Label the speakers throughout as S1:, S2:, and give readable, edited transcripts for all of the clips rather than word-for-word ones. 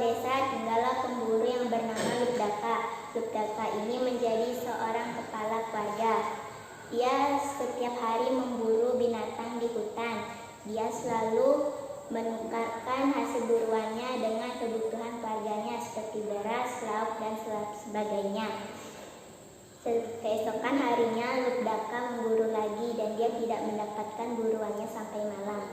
S1: desa tinggallah pemburu yang bernama Lubdaka. Lubdaka ini menjadi seorang kepala keluarga. Dia setiap hari memburu binatang di hutan. Dia selalu menukarkan hasil buruannya dengan kebutuhan keluarganya seperti beras, lauk, dan sebagainya. Keesokan harinya Lubdaka memburu lagi dan dia tidak mendapatkan buruannya sampai malam.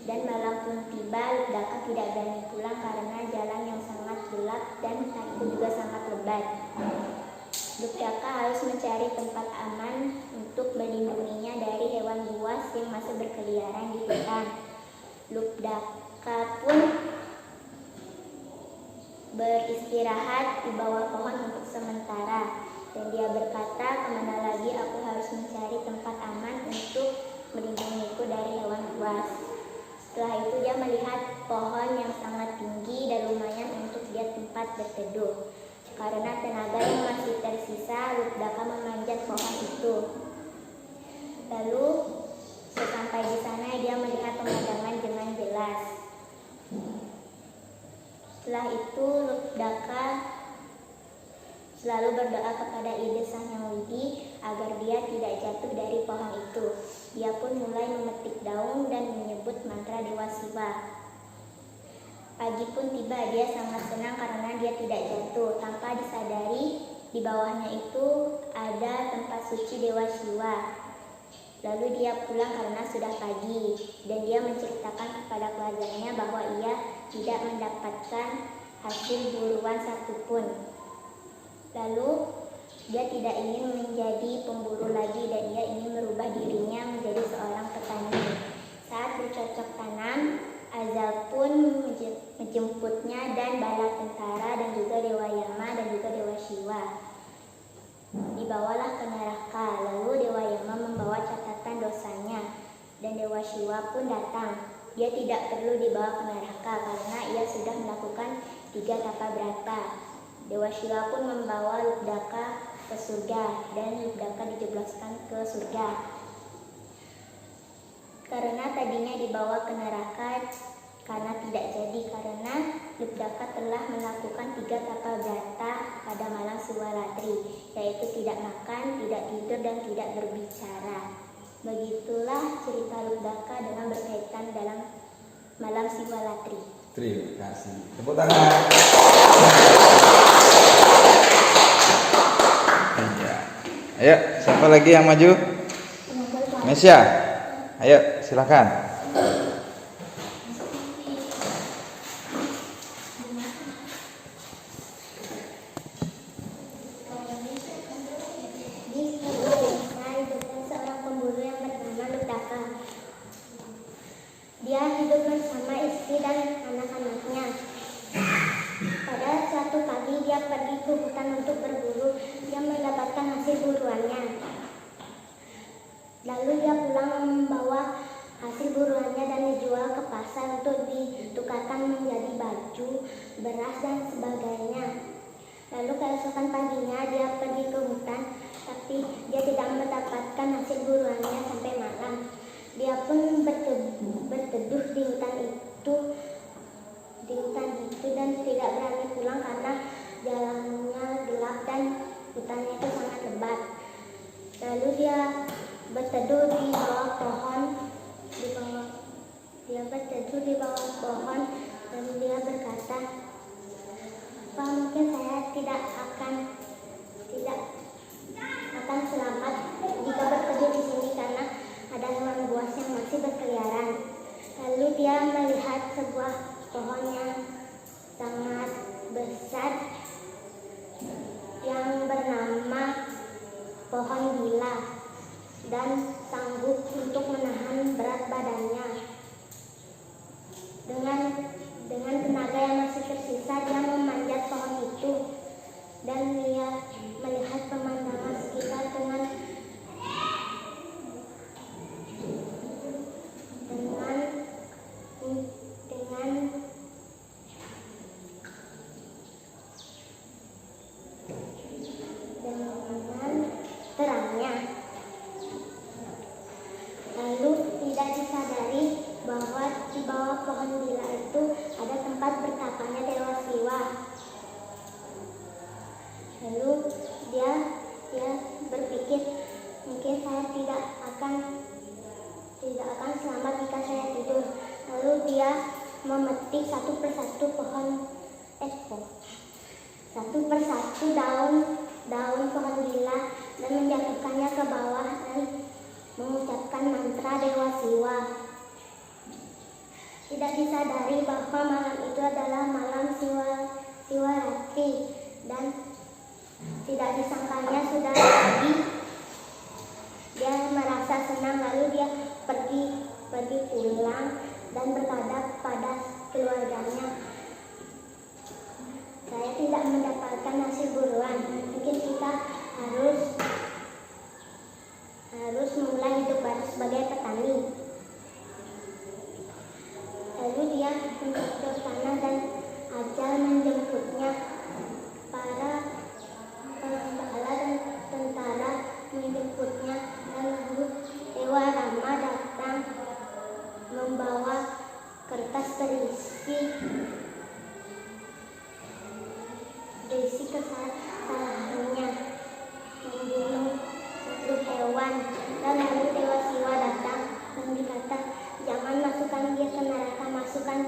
S1: Dan malam pun tiba, Lubdaka tidak berani pulang karena jalan yang sangat gelap dan hutan itu juga sangat lebat. Lubdaka harus mencari tempat aman untuk melindunginya dari hewan buas yang masih berkeliaran di hutan. Lubdaka pun beristirahat di bawah pohon untuk sementara. Dan dia berkata, kemana lagi aku harus mencari tempat aman untuk melindungiku dari hewan buas. Setelah itu dia melihat pohon yang sangat tinggi dan lumayan untuk dia tempat berteduh. Karena tenaga yang masih tersisa, Lubdaka memanjat pohon itu. Lalu sesampai di sana dia melihat pemandangan dengan jelas. Setelah itu Lubdaka selalu berdoa kepada Ide Sang Yang Widi agar dia tidak jatuh dari pohon itu. Dia pun mulai memetik daun dan menyebut mantra Dewa Siwa. Pagi pun tiba, dia sangat senang karena dia tidak jatuh. Tanpa disadari, di bawahnya itu ada tempat suci Dewa Siwa. Lalu dia pulang karena sudah pagi dan dia menceritakan kepada keluarganya bahwa ia tidak mendapatkan hasil buruan satupun. Lalu dia tidak ingin menjadi pemburu lagi dan dia ingin merubah dirinya menjadi seorang petani. Saat bercocok tanam, Azal pun menjemputnya dan bala tentara dan juga Dewa Yama dan juga Dewa Siwa. Dibawalah ke neraka. Lalu Dewa Yama membawa catatan dosanya dan Dewa Siwa pun datang. Dia tidak perlu dibawa ke neraka karena ia sudah melakukan 3 tapa brata. Dewa Siwa pun membawa Lubdaka ke surga dan Lubdaka dijebloskan ke surga. Karena tadinya dibawa ke neraka karena tidak jadi, karena Lubdaka telah melakukan 3 tapa brata pada malam Siwalatri, yaitu tidak makan, tidak tidur, dan tidak berbicara. Begitulah cerita Lubdaka dengan berkaitan dalam malam Siwalatri.
S2: Terima kasih. Tepuk tangan. Ayo, siapa lagi yang maju? Mesya. Ayo, silakan.
S1: Seorang pemburu yang bernama Lubdaka. Dia hidup bersama istri dan anak-anaknya. Pada suatu pagi dia pergi ke hutan untuk berburu. Dia mendapatkan hasil buruannya. Lalu dia pulang membawa hasil buruannya dan dijual ke pasar untuk ditukarkan menjadi baju, beras, dan sebagainya. Lalu keesokan paginya dia pergi ke hutan, tapi dia tidak mendapatkan hasil buruannya sampai malam. Dia pun berteduh di hutan itu dan tidak berani pulang karena jalannya gelap dan hutannya itu sangat lebat. Lalu dia berteduh di bawah pohon, dan dia berkata, "Apa mungkin saya tidak akan selamat jika berteduh di sini karena ada hewan buas yang masih berkeliaran." Lalu dia melihat sebuah pohon yang sangat besar yang bernama pohon gila dan sanggup untuk menahan berat badannya. Dengan tenaga yang masih tersisa, dia memanjat pohon itu dan dia melihat pemandangan sekitar dengan terangnya. Lalu tidak disadari bahwa di bawah pohon gila itu memetik satu persatu daun pohon gila dan menjatuhkannya ke bawah dan mengucapkan mantra Dewa Siwa. Tidak disadari bahwa malam itu adalah malam Siwaratri dan tidak disangkanya sudah pagi. Dia merasa senang lalu dia pergi pulang dan berkata pada keluarganya, "Saya tidak mendapatkan hasil buruan. Mungkin kita harus mulai hidup baru sebagai petani." Lalu dia mencocok tanah dan ajal menjemputnya. Para pengembala dan tentara menjemputnya dan lalu Dewa Rama datang membawa kertas berisi kesalahannya membunuh hewan, dan lalu Dewa Siwa datang dan berkata, "Jangan masukkan dia ke neraka, masukkan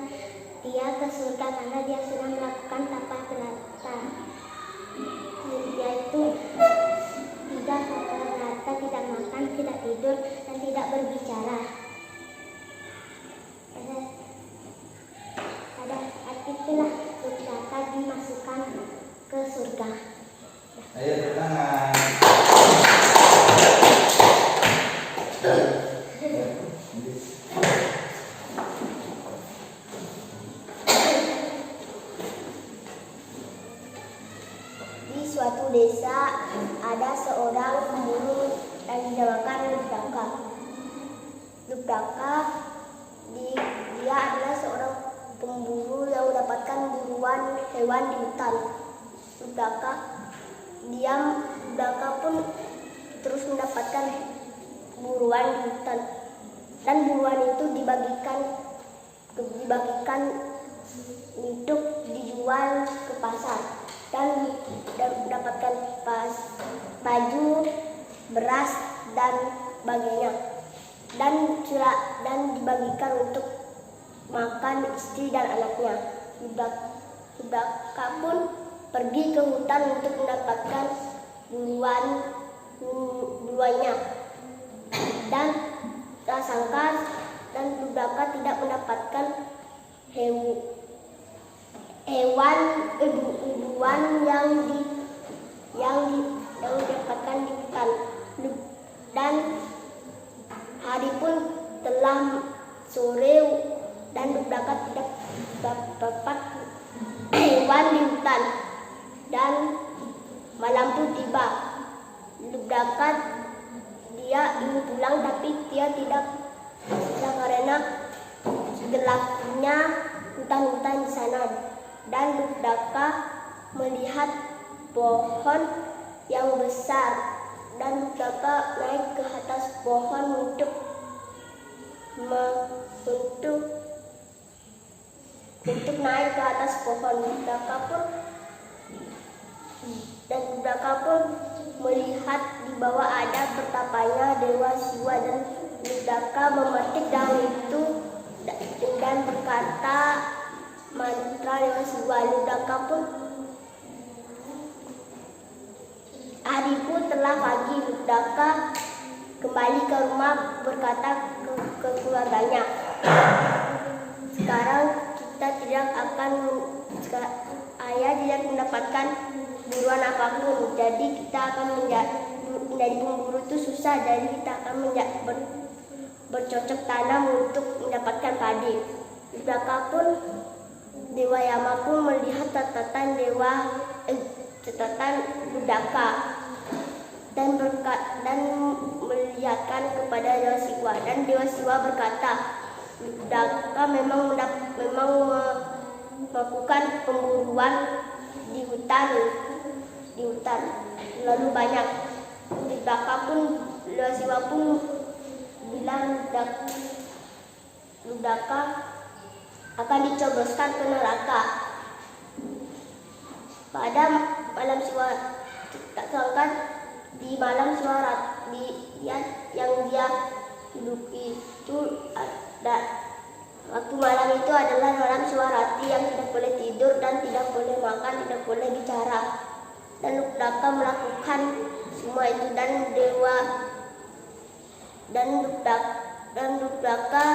S1: dia ke surga karena dia sudah melakukan tapa berata." Dia itu tidak berata, tidak makan, tidak tidur, dan tidak berbicara. Pada saat itulah Rudrata dimasukkan ke surga.
S2: Ayo tangan.
S1: Di suatu desa ada seorang pemburu yang dinamakan Rudraka. Dia adalah seorang pemburu yang mendapatkan buruan hewan di hutan. Rudraka pun terus mendapatkan buruan di hutan, dan buruan itu dibagikan untuk dijual ke pasar dan mendapatkan baju, beras dan sebagainya, dan dibagikan untuk makan istri dan anaknya. Rudraka pun pergi ke hutan untuk mendapatkan buruannya, dan tak sangka dan Rudraka tidak mendapatkan buruan yang didapatkan di hutan. Dan hari pun telah sore dan Rudraka tidak dapat hewan di hutan, dan malam pun tiba. Rudraka dia ingin pulang tapi dia tidak bisa karena gelapnya hutan-hutan di sana. Dan Rudraka melihat pohon yang besar, dan Rudraka naik ke atas pohon untuk naik ke atas pohon. Rudraka pun melihat di bawah ada pertapanya Dewa Siwa, dan Rudraka memetik daun itu dan berkata mantra Dewa Siwa. Rudraka pun hari pun telah pagi. Rudraka kembali ke rumah berkata ke keluarganya, "Sekarang ayah tidak mendapatkan buruan apapun, jadi kita akan menjadi pemburu itu susah, jadi kita akan bercocok tanam untuk mendapatkan padi." Rudraka pun Dewa Yama pun melihat catatan Rudraka dan melihatkan kepada Dewa Siwa, dan Dewa Siwa berkata, "Rudraka memang melakukan pemburuan di hutan lalu banyak." Dewa Siwa pun bilang Rudraka akan dicoboskan ke neraka. Pada malam di malam yang dia hidup itu waktu malam itu adalah
S3: rati yang tidak boleh tidur dan tidak boleh makan, tidak boleh bicara. Dan Lugdaka melakukan semua itu dan Lugdaka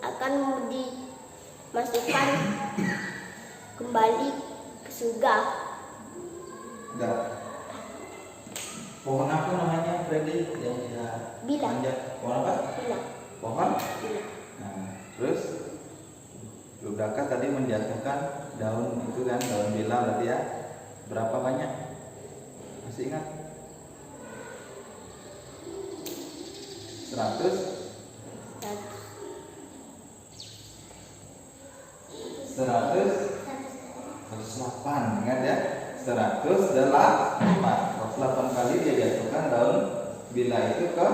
S3: akan dimasukkan kembali ke surga.
S2: Enggak. Pohon apa namanya Freddy yang dia
S3: Bila.
S2: manjat? Pohon apa?
S3: Bila.
S2: Pohon?
S3: Bila.
S2: Nah, terus Lugdaka tadi menjatuhkan daun itu kan, daun bila berarti ya. Berapa banyak? Masih ingat? 100? 108, ingat ya? 108. 108 kali dia jatuhkan daun bila itu ke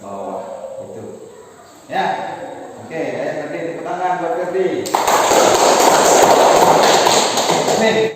S2: bawah. Itu. Ya. Oke, ayo Ferdi, tepuk tangan buat Ferdi. Nih.